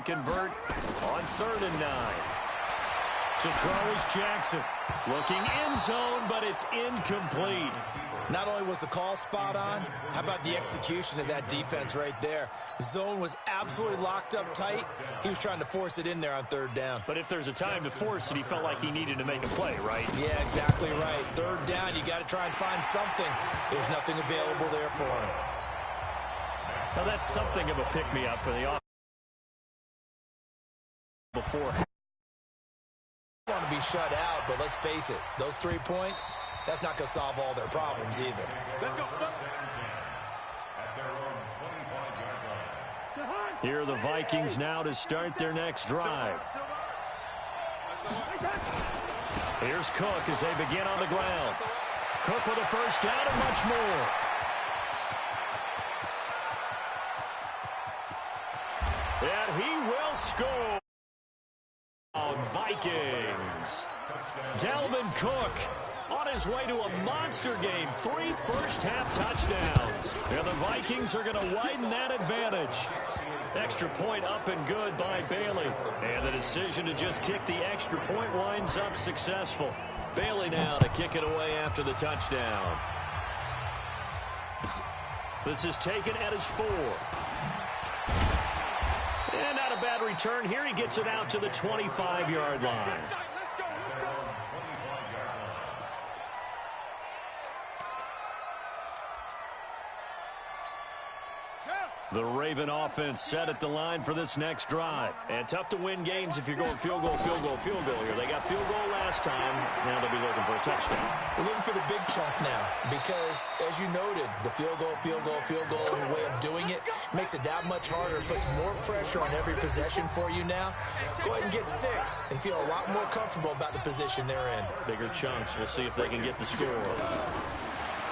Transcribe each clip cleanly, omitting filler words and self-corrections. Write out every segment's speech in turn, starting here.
convert on 3rd and 9. To throw is Jackson. Looking end zone, but it's incomplete. Not only was the call spot on, how about the execution of that defense right there? The zone was absolutely locked up tight. He was trying to force it in there on 3rd down. But if there's a time to force it, he felt like he needed to make a play, right? Yeah, exactly right. 3rd down, you got to try and find something. There's nothing available there for him. Now that's something of a pick-me-up for the offense. Before. Want to be shut out, but let's face it, those 3 points, that's not going to solve all their problems either. Let's go. Here are the Vikings now to start their next drive. Here's Cook as they begin on the ground. Cook with a first down and much more. And he will score. Vikings. Dalvin Cook on his way to a monster game. 3 first-half touchdowns. And the Vikings are going to widen that advantage. Extra point up and good by Bailey. And the decision to just kick the extra point winds up successful. Bailey now to kick it away after the touchdown. This is taken at his 4. And not a bad return here. He gets it out to the 25-yard line. The Raven offense set at the line for this next drive. And tough to win games if you're going field goal, field goal, field goal here. They got field goal last time. Now they'll be looking for a touchdown. They're looking for the big chunk now because, as you noted, the field goal way of doing it makes it that much harder. It puts more pressure on every possession for you now. Go ahead and get 6 and feel a lot more comfortable about the position they're in. Bigger chunks. We'll see if they can get the score.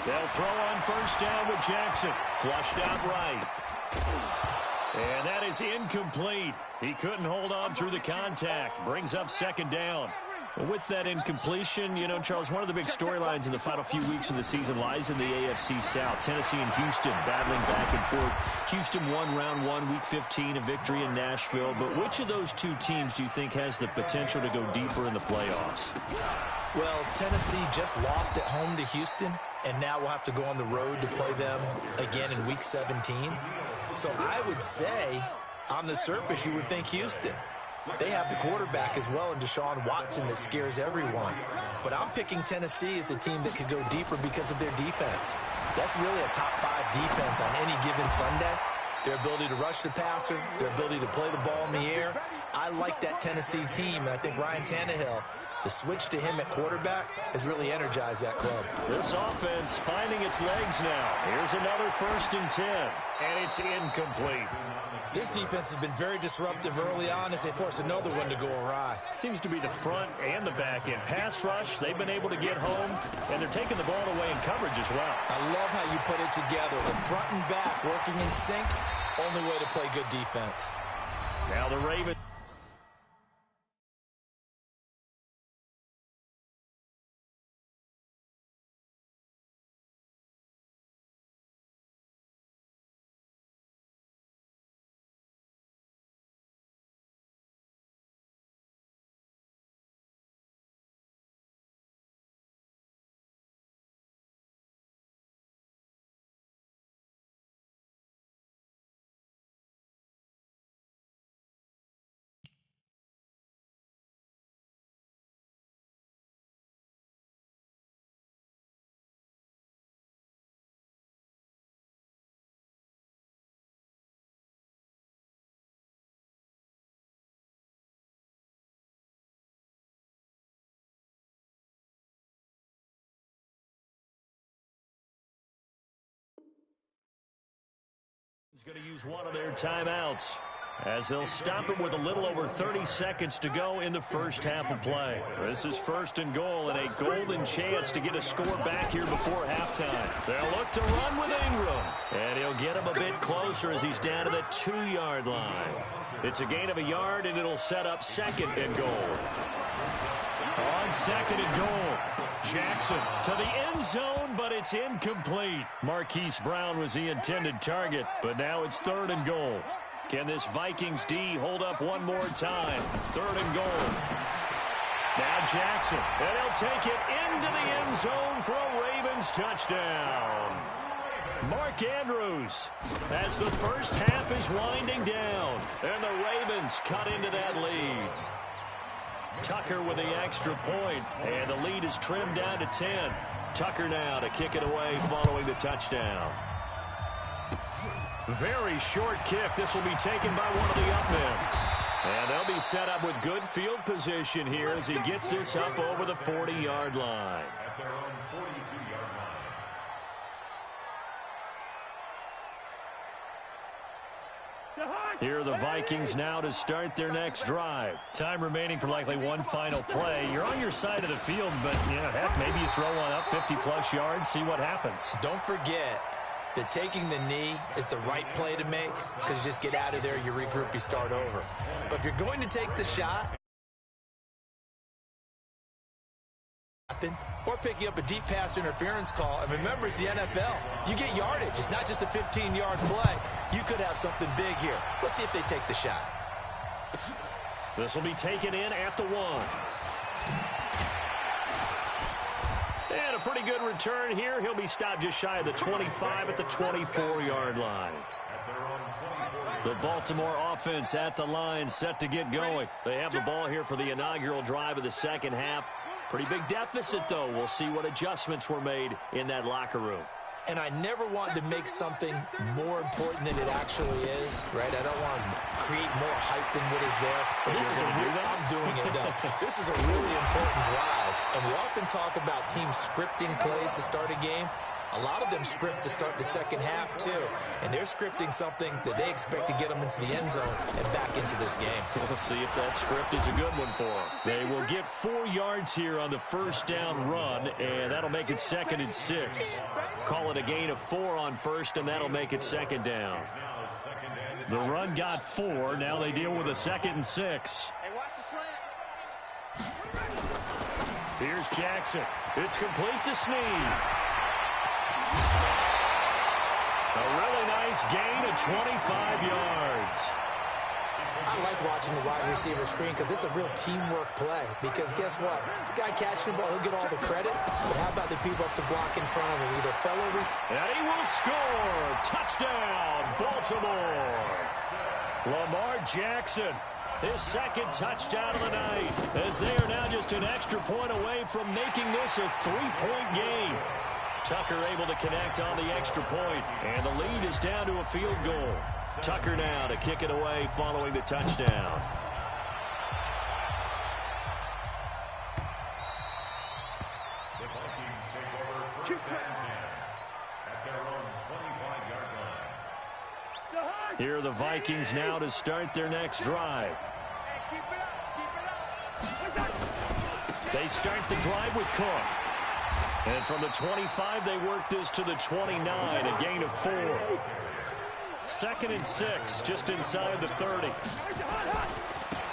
They'll throw on first down with Jackson. Flushed out right. And that is incomplete. He couldn't hold on through the contact. Brings up 2nd down. With that incompletion, you know, Charles, one of the big storylines in the final few weeks of the season lies in the AFC South. Tennessee and Houston battling back and forth. Houston won round 1, week 15, a victory in Nashville. But which of those 2 teams do you think has the potential to go deeper in the playoffs? Well, Tennessee just lost at home to Houston, and now we'll have to go on the road to play them again in week 17. So I would say, on the surface, you would think Houston. They have the quarterback as well in Deshaun Watson that scares everyone. But I'm picking Tennessee as the team that could go deeper because of their defense. That's really a top 5 defense on any given Sunday. Their ability to rush the passer, their ability to play the ball in the air. I like that Tennessee team, and I think Ryan Tannehill, the switch to him at quarterback has really energized that club. This offense finding its legs now. Here's another 1st and 10, and it's incomplete. This defense has been very disruptive early on as they force another one to go awry. Seems to be the front and the back end. Pass rush, they've been able to get home, and they're taking the ball away in coverage as well. I love how you put it together. The front and back working in sync, only way to play good defense. Now the Ravens. He's going to use one of their timeouts as they'll stop him with a little over 30 seconds to go in the first half of play. This is 1st and goal and a golden chance to get a score back here before halftime. They'll look to run with Ingram, and he'll get him a bit closer as he's down to the 2-yard line. It's a gain of a yard, and it'll set up 2nd and goal. On 2nd and goal, Jackson to the end zone, but it's incomplete. Marquise Brown was the intended target, but now it's 3rd and goal. Can this Vikings D hold up one more time? 3rd and goal. Now Jackson, and he'll take it into the end zone for a Ravens touchdown. Mark Andrews, as the first half is winding down, and the Ravens cut into that lead. Tucker with the extra point, and the lead is trimmed down to 10. Tucker now to kick it away following the touchdown. Very short kick. This will be taken by one of the up men. And they'll be set up with good field position here as he gets this up over the 40-yard line. Here are the Vikings now to start their next drive. Time remaining for likely one final play. You're on your side of the field, but, heck, maybe you throw one up 50-plus yards, see what happens. Don't forget that taking the knee is the right play to make because you just get out of there, you regroup, you start over. But if you're going to take the shot or picking up a deep pass interference call, and remember, it's the NFL. You get yardage. It's not just a 15-yard play. You could have something big here. Let's see if they take the shot. This will be taken in at the 1. And a pretty good return here. He'll be stopped just shy of the 25 at the 24-yard line. The Baltimore offense at the line, set to get going. They have the ball here for the inaugural drive of the second half. Pretty big deficit, though. We'll see what adjustments were made in that locker room. And I never want to make something more important than it actually is, right? I don't want to create more hype than what is there. But this is I'm doing it, though. This is a really important drive. And we often talk about teams scripting plays to start a game. A lot of them script to start the second half, too. And they're scripting something that they expect to get them into the end zone and back into this game. We'll see if that script is a good one for them. They will get 4 yards here on the first down run, and that'll make it 2nd and 6. Call it a gain of 4 on first, and that'll make it 2nd down. The run got 4. Now they deal with a 2nd and 6. Hey, watch the slant. Here's Jackson. It's complete to Snead. A really nice gain of 25 yards. I like watching the wide receiver screen because it's a real teamwork play. Because guess what? The guy catching the ball, he'll get all the credit. But how about the people up to block in front of him? Either fellow receivers. And he will score. Touchdown, Baltimore. Lamar Jackson, his 2nd touchdown of the night. As they are now just an extra point away from making this a 3-point game. Tucker able to connect on the extra point, and the lead is down to a field goal. Tucker now to kick it away following the touchdown. The Vikings take over first and 10 at their own 25-yard line. Here are the Vikings now to start their next drive. They start the drive with Cook. And from the 25, they work this to the 29, a gain of 4. 2nd and 6, just inside the 30.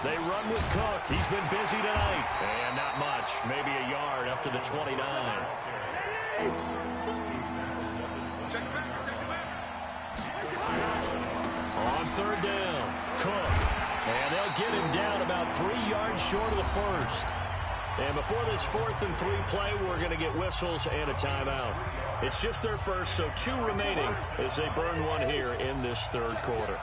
They run with Cook. He's been busy tonight. And not much, maybe a yard up to the 29. On 3rd down, Cook. And they'll get him down about 3 yards short of the first. And before this 4th and 3 play, we're going to get whistles and a timeout. It's just their first, so 2 remaining as they burn one here in this 3rd quarter.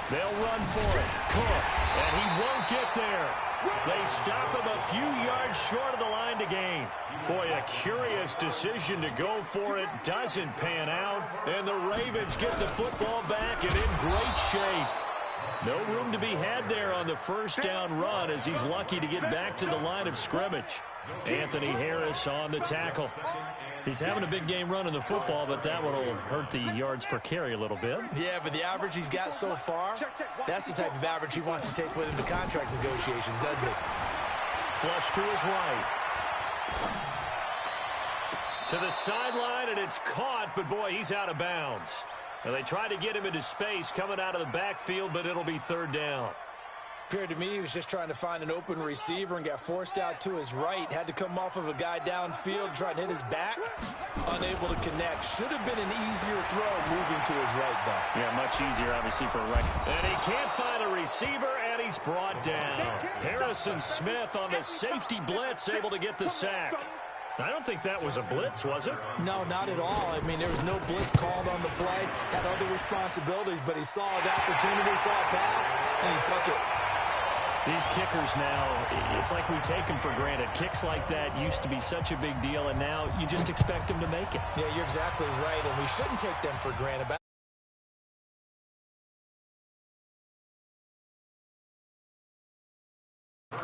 They'll run for it. Cook, and he won't get there. They stop him a few yards short of the line to gain. Boy, a curious decision to go for it. Doesn't pan out, and the Ravens get the football back and in great shape. No room to be had there on the first down run as he's lucky to get back to the line of scrimmage. Anthony Harris on the tackle. He's having a big game running the football, but that one will hurt the yards per carry a little bit. Yeah, but the average he's got so far, that's the type of average he wants to take with him to contract negotiations, doesn't he? Flush to his right. To the sideline, and it's caught, but boy, he's out of bounds. And they try to get him into space coming out of the backfield, but it'll be 3rd down. Appeared to me he was just trying to find an open receiver and got forced out to his right. Had to come off of a guy downfield, trying to hit his back. Unable to connect. Should have been an easier throw moving to his right, though. Yeah, much easier, obviously, for a right. And he can't find a receiver, and he's brought down. Harrison Smith on the safety blitz, able to get the sack. I don't think that was a blitz, was it? No, not at all. I mean, there was no blitz called on the play. Had other responsibilities, but he saw an opportunity, saw a path, and he took it. These kickers now, it's like we take them for granted. Kicks like that used to be such a big deal, and now you just expect them to make it. Yeah, you're exactly right, and we shouldn't take them for granted.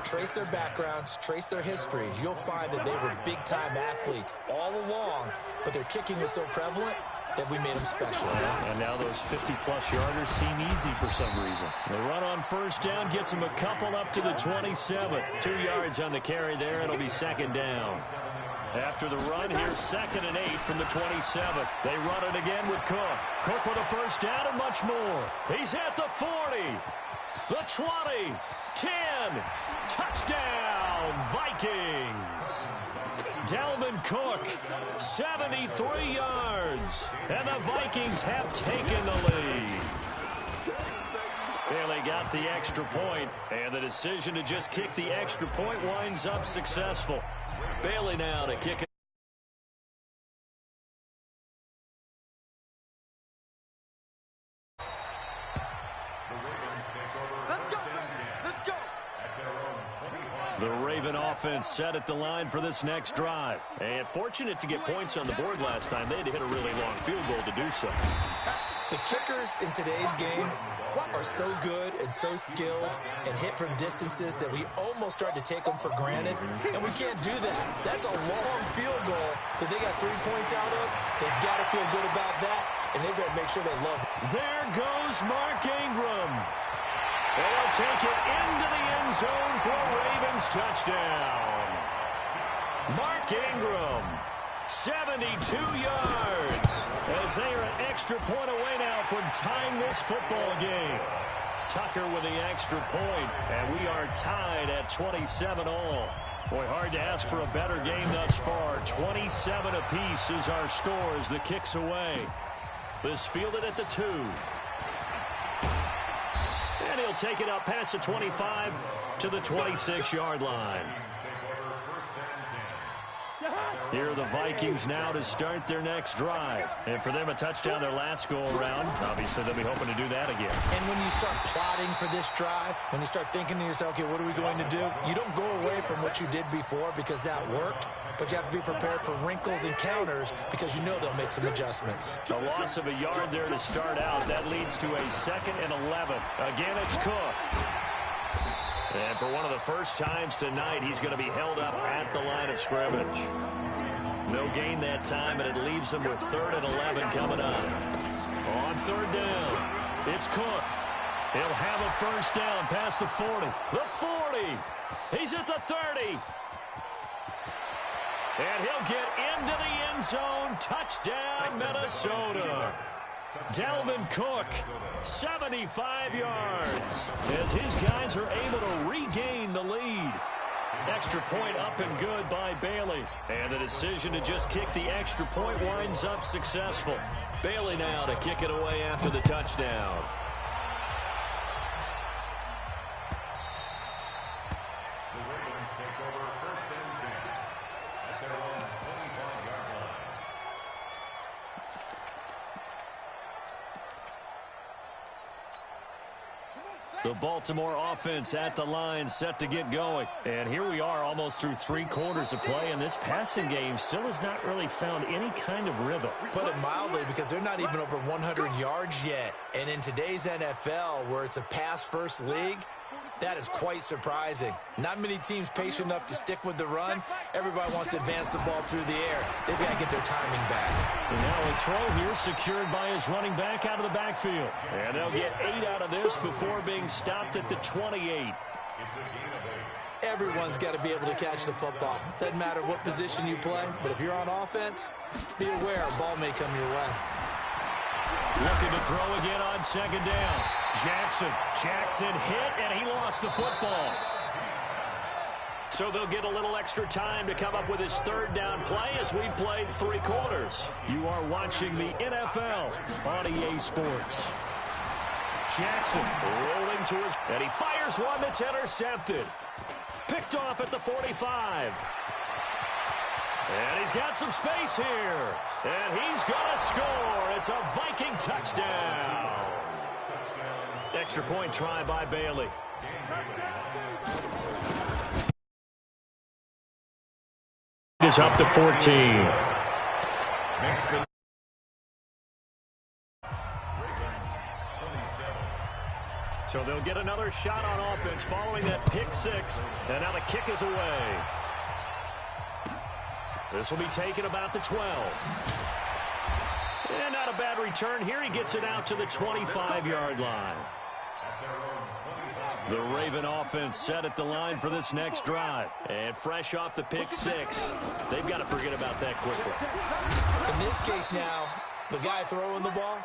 Trace their backgrounds, trace their histories. You'll find that they were big-time athletes all along, but their kicking was so prevalent that we made them specialists. And now those 50-plus yarders seem easy for some reason. The run on first down gets them a couple up to the 27. 2 yards on the carry there. It'll be second down. After the run, here's 2nd and 8 from the 27. They run it again with Cook. Cook with a first down and much more. He's at the 40, the 20, 10. Touchdown, Vikings. Dalvin Cook, 73 yards. And the Vikings have taken the lead. Bailey got the extra point, and the decision to just kick the extra point winds up successful. Bailey now to kick it. The Raven offense set at the line for this next drive. And fortunate to get points on the board last time. They had to hit a really long field goal to do so. The kickers in today's game are so good and so skilled and hit from distances that we almost start to take them for granted. And we can't do that. That's a long field goal that they got 3 points out of. They've got to feel good about that, and they've got to make sure they love it. There goes Mark Ingram. They'll take it into the end zone for a Ravens touchdown. Mark Ingram, 72 yards, as they are an extra point away now from tying this football game. Tucker with the extra point, and we are tied at 27 all. Boy, hard to ask for a better game thus far. 27 apiece is our score as the kick's away. This fielded at the 2. And he'll take it up past the 25 to the 26-yard line. Here are the Vikings now to start their next drive. And for them, a touchdown their last go-around. Obviously, they'll be hoping to do that again. And when you start plotting for this drive, when you start thinking to yourself, okay, what are we going to do? You don't go away from what you did before because that worked. But you have to be prepared for wrinkles and counters because you know they'll make some adjustments. A loss of a yard there to start out. That leads to a 2nd and 11. Again, it's Cook. And for one of the first times tonight, he's going to be held up at the line of scrimmage. No gain that time, and it leaves him with 3rd and 11 coming up. On 3rd down, it's Cook. He'll have a first down past the 40. The 40. He's at the 30. And he'll get into the end zone. Touchdown, Minnesota. Dalvin Cook, 75 yards, as his guys are able to regain the lead. Extra point up and good by Bailey. And the decision to just kick the extra point winds up successful. Bailey now to kick it away after the touchdown. The Baltimore offense at the line, set to get going. And here we are almost through 3 quarters of play, and this passing game still has not really found any kind of rhythm. Put it mildly, because they're not even over 100 yards yet. And in today's NFL, where it's a pass-first league, that is quite surprising. Not many teams patient enough to stick with the run. Everybody wants to advance the ball through the air. They've got to get their timing back. And now a throw here secured by his running back out of the backfield. And they'll get 8 out of this before being stopped at the 28. Everyone's got to be able to catch the football. Doesn't matter what position you play, but if you're on offense, be aware a ball may come your way. Looking to throw again on second down. Jackson hit, and he lost the football. So they'll get a little extra time to come up with his third down play as we've played 3 quarters. You are watching the NFL on EA Sports. Jackson rolling to his, and he fires one that's intercepted. Picked off at the 45. And he's got some space here. And he's going to score. It's a Viking touchdown. Extra point try by Bailey. Is up to 14. So they'll get another shot on offense following that pick 6. And now the kick is away. This will be taken about the 12. And not a bad return here. He gets it out to the 25-yard line. The Raven offense set at the line for this next drive. And fresh off the pick 6, they've got to forget about that quickly. In this case now, the guy throwing the ball,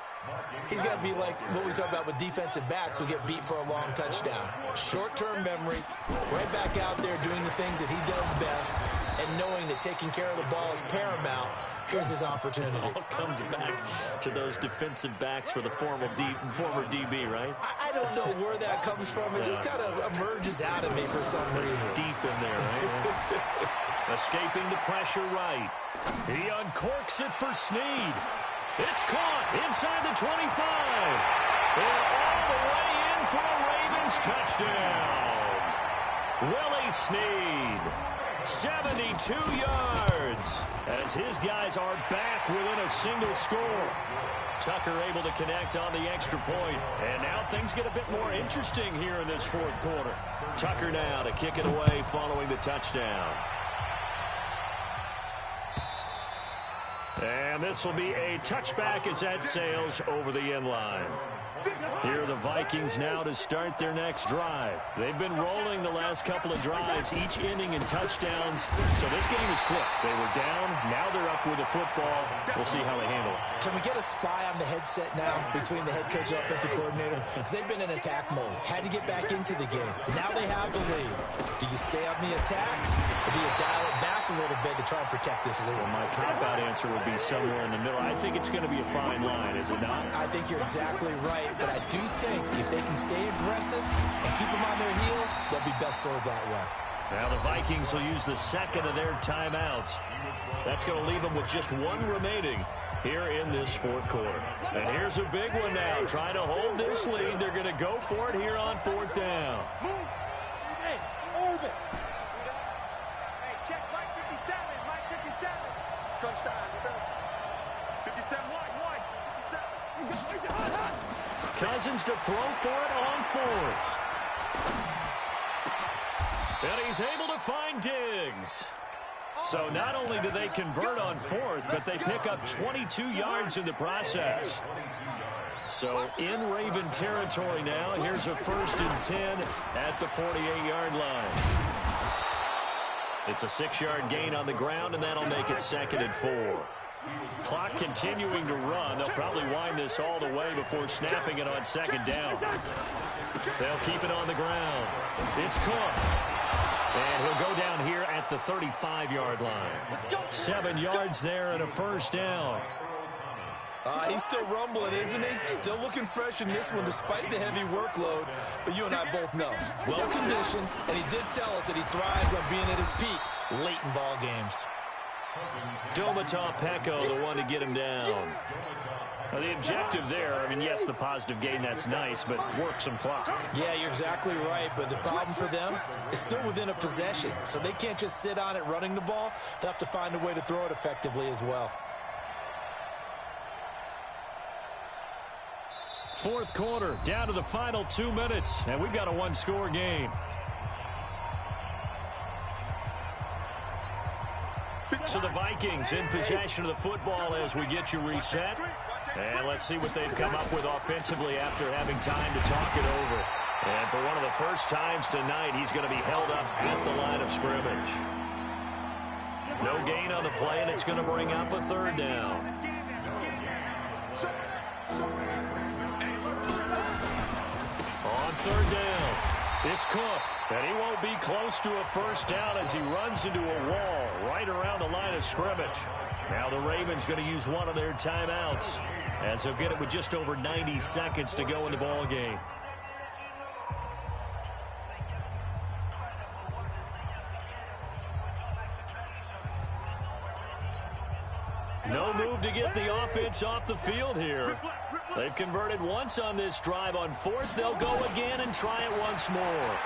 he's got to be like what we talk about with defensive backs who get beat for a long touchdown. Short-term memory, right back out there doing the things that he does best, and knowing that taking care of the ball is paramount. Here's his opportunity. It all comes back to those defensive backs for the former DB, right? I don't know where that comes from. It just kind of emerges out of me for some reason. Deep in there, right? Escaping the pressure right. He uncorks it for Snead. It's caught inside the 25. And all the way in for a Ravens touchdown. Willie Snead, 72 yards, as his guys are back within a single score. Tucker able to connect on the extra point. And now things get a bit more interesting here in this 4th quarter. Tucker now to kick it away following the touchdown. And this will be a touchback as that sails over the end line. Here are the Vikings now to start their next drive. They've been rolling the last couple of drives, each inning in touchdowns. So this game is flipped. They were down. Now they're up with the football. We'll see how they handle it. Can we get a spy on the headset now between the head coach and offensive coordinator? Because they've been in attack mode. Had to get back into the game. Now they have the lead. Do you stay on the attack, or do you dial it back a little bit to try and protect this lead? Well, my cop-out answer would be somewhere in the middle. I think it's going to be a fine line, is it not? I think you're exactly right, but I do think if they can stay aggressive and keep them on their heels, they'll be best served that way. Now the Vikings will use the second of their timeouts. That's going to leave them with just 1 remaining here in this 4th quarter. And here's a big one now. Trying to hold this lead. They're going to go for it here on 4th down. Hey, Orbit. Hey, check Mike 57. Mike 57. Touchdown, defense. 57. Wide. 57. Cousins to throw for it on 4th. And he's able to find Diggs. So not only do they convert on 4th, but they pick up 22 yards in the process. So in Raven territory now, here's a 1st and 10 at the 48-yard line. It's a 6-yard gain on the ground, and that'll make it 2nd and 4. Clock continuing to run. They'll probably wind this all the way before snapping it on 2nd down. They'll keep it on the ground. It's Cook. And he'll go down here at the 35-yard line. 7 yards there and a 1st down. He's still rumbling, isn't he? Still looking fresh in this one despite the heavy workload. But you and I both know, well-conditioned, and he did tell us that he thrives on being at his peak late in ball games. Domata Peko, the one to get him down. Now, the objective there, I mean, yes, the positive gain, that's nice, but work some clock. Yeah, you're exactly right, but the problem for them is still within a possession, so they can't just sit on it running the ball. They'll have to find a way to throw it effectively as well. 4th quarter, down to the final 2 minutes, and we've got a 1-score game. So the Vikings in possession of the football as we get you reset. And let's see what they've come up with offensively after having time to talk it over. And for one of the first times tonight, he's going to be held up at the line of scrimmage. No gain on the play, and it's going to bring up a 3rd down. On third down, it's Cook, and he won't be close to a first down as he runs into a wall right around the line of scrimmage. Now the Ravens going to use one of their timeouts as they'll get it with just over 90 seconds to go in the ball game. No move to get the offense off the field here. They've converted once on this drive. On fourth, they'll go again and try it once more.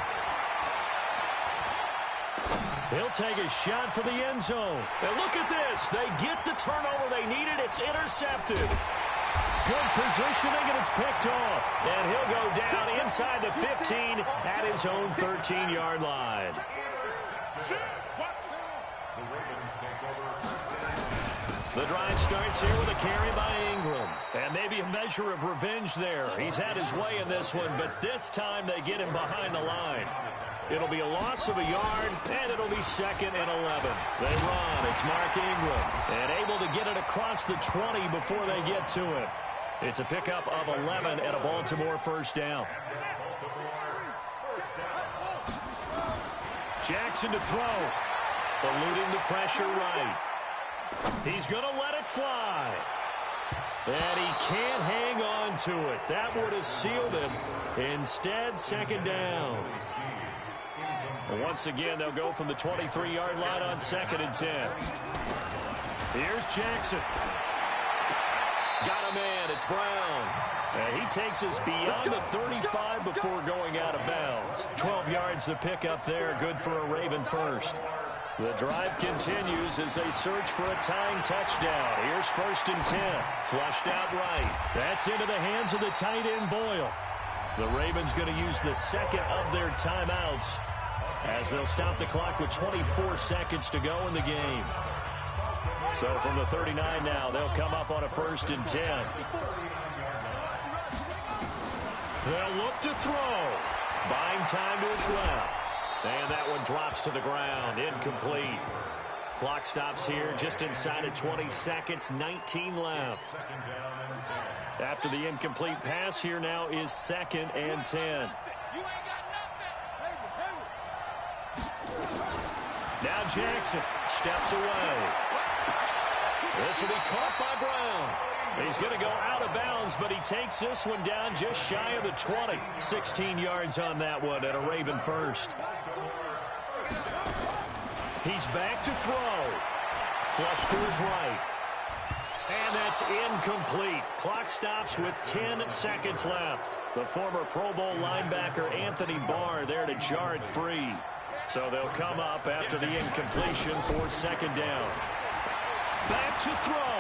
He'll take a shot for the end zone. And look at this. They get the turnover they needed. It's intercepted. Good positioning, and it's picked off. And he'll go down inside the 15 at his own 13-yard line. The drive starts here with a carry by Ingram. And maybe a measure of revenge there. He's had his way in this one, but this time they get him behind the line. It'll be a loss of a yard, and it'll be 2nd and 11. They run. It's Mark Ingram. And able to get it across the 20 before they get to it. It's a pickup of 11 and a Baltimore first down. Jackson to throw. Eluding the pressure right. He's going to let it fly. And he can't hang on to it. That would have sealed him. Instead, 2nd down. And once again, they'll go from the 23-yard line on 2nd and 10. Here's Jackson. Got a man. It's Brown. And he takes us beyond the 35 before going out of bounds. 12 yards the pickup there. Good for a Raven first. The drive continues as they search for a tying touchdown. Here's 1st and 10. Flushed out right. That's into the hands of the tight end, Boyle. The Ravens going to use the 2nd of their timeouts as they'll stop the clock with 24 seconds to go in the game. So from the 39 now, they'll come up on a 1st and 10. They'll look to throw. Buying time to his left. And that one drops to the ground. Incomplete. Clock stops here just inside of 20 seconds. 19 left. After the incomplete pass, here now is 2nd and 10. Now Jackson steps away. This will be caught by Brown. He's going to go out of bounds, but he takes this one down just shy of the 20. 16 yards on that one and a Raven first. He's back to throw. Flush to his right. And that's incomplete. Clock stops with 10 seconds left. The former Pro Bowl linebacker Anthony Barr there to jar it free. So they'll come up after the incompletion for 2nd down. Back to throw.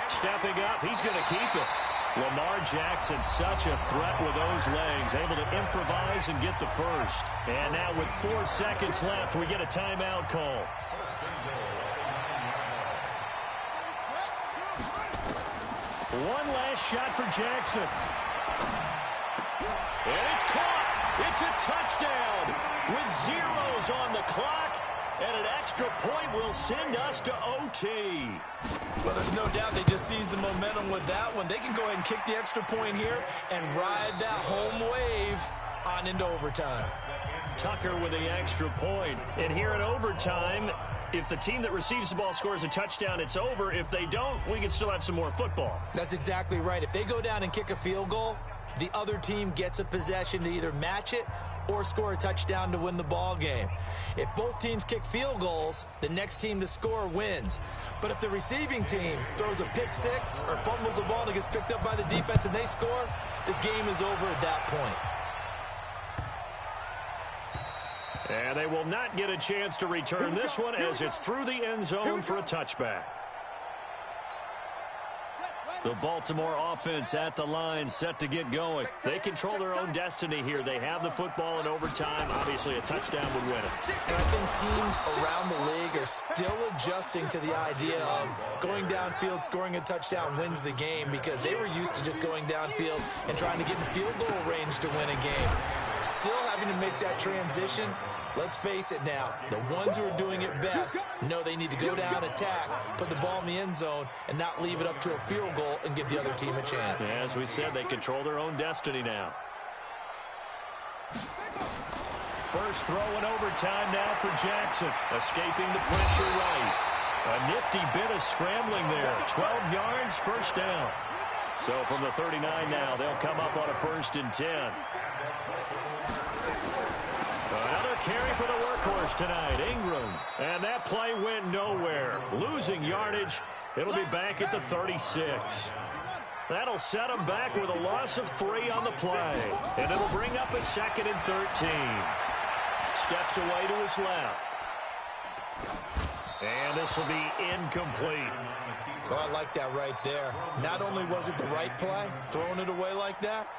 Stepping up, he's going to keep it. Lamar Jackson, such a threat with those legs, able to improvise and get the first. And now with 4 seconds left, we get a timeout call. One last shot for Jackson. And it's caught. It's a touchdown with zeros on the clock. And an extra point will send us to OT. Well, there's no doubt they just seized the momentum with that one. They can go ahead and kick the extra point here and ride that home wave on into overtime. Tucker with the extra point. And here in overtime, if the team that receives the ball scores a touchdown, it's over. If they don't, we can still have some more football. That's exactly right. If they go down and kick a field goal, the other team gets a possession to either match it or score a touchdown to win the ball game. If both teams kick field goals, the next team to score wins. But if the receiving team throws a pick six or fumbles the ball and it gets picked up by the defense and they score, the game is over at that point. And they will not get a chance to return this one as it's through the end zone for a touchback. The Baltimore offense at the line, set to get going. They control their own destiny here. They have the football in overtime. Obviously, a touchdown would win it. And I think teams around the league are still adjusting to the idea of going downfield, scoring a touchdown wins the game because they were used to just going downfield and trying to get in field goal range to win a game. still having to make that transition. Let's face it now, the ones who are doing it best know they need to go down, attack, put the ball in the end zone, and not leave it up to a field goal and give the other team a chance. Yeah, as we said, they control their own destiny now. First throw in overtime now for Jackson, escaping the pressure right. A nifty bit of scrambling there. 12 yards, first down. So from the 39 now, they'll come up on a 1st and 10. Another carry for the workhorse tonight, Ingram. And that play went nowhere. Losing yardage. It'll be back at the 36. That'll set him back with a loss of 3 on the play. And it'll bring up a 2nd and 13. Steps away to his left. And this will be incomplete. Oh, I like that right there. Not only was it the right play, throwing it away like that,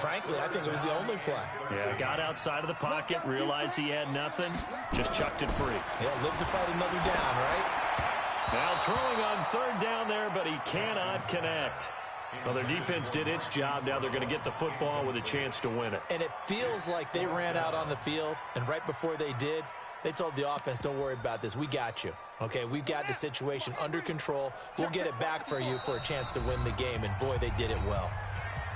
frankly, I think it was the only play. Yeah, got outside of the pocket, realized he had nothing, just chucked it free. Yeah, live to fight another down, right? Now throwing on 3rd down there, but he cannot connect. Well, their defense did its job. Now they're going to get the football with a chance to win it. And it feels like they ran out on the field, and right before they did, they told the offense, don't worry about this. We got you. Okay, we've got the situation under control. We'll get it back for you for a chance to win the game, and boy, they did it well.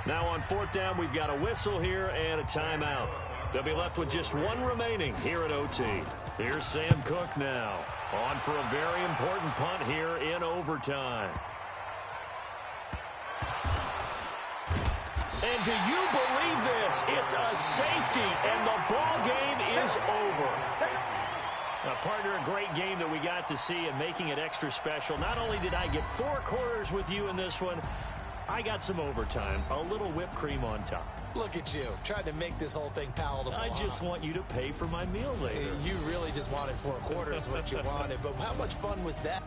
Now on 4th down, we've got a whistle here and a timeout. They'll be left with just 1 remaining here at OT. Here's Sam Cook now, on for a very important punt here in overtime. And do you believe this? It's a safety, and the ball game is over. Now, partner, a great game that we got to see and making it extra special. Not only did I get 4 quarters with you in this one, I got some overtime, a little whipped cream on top. Look at you, trying to make this whole thing palatable. I just want you to pay for my meal later. You really just wanted 4 quarters, what you wanted, but how much fun was that?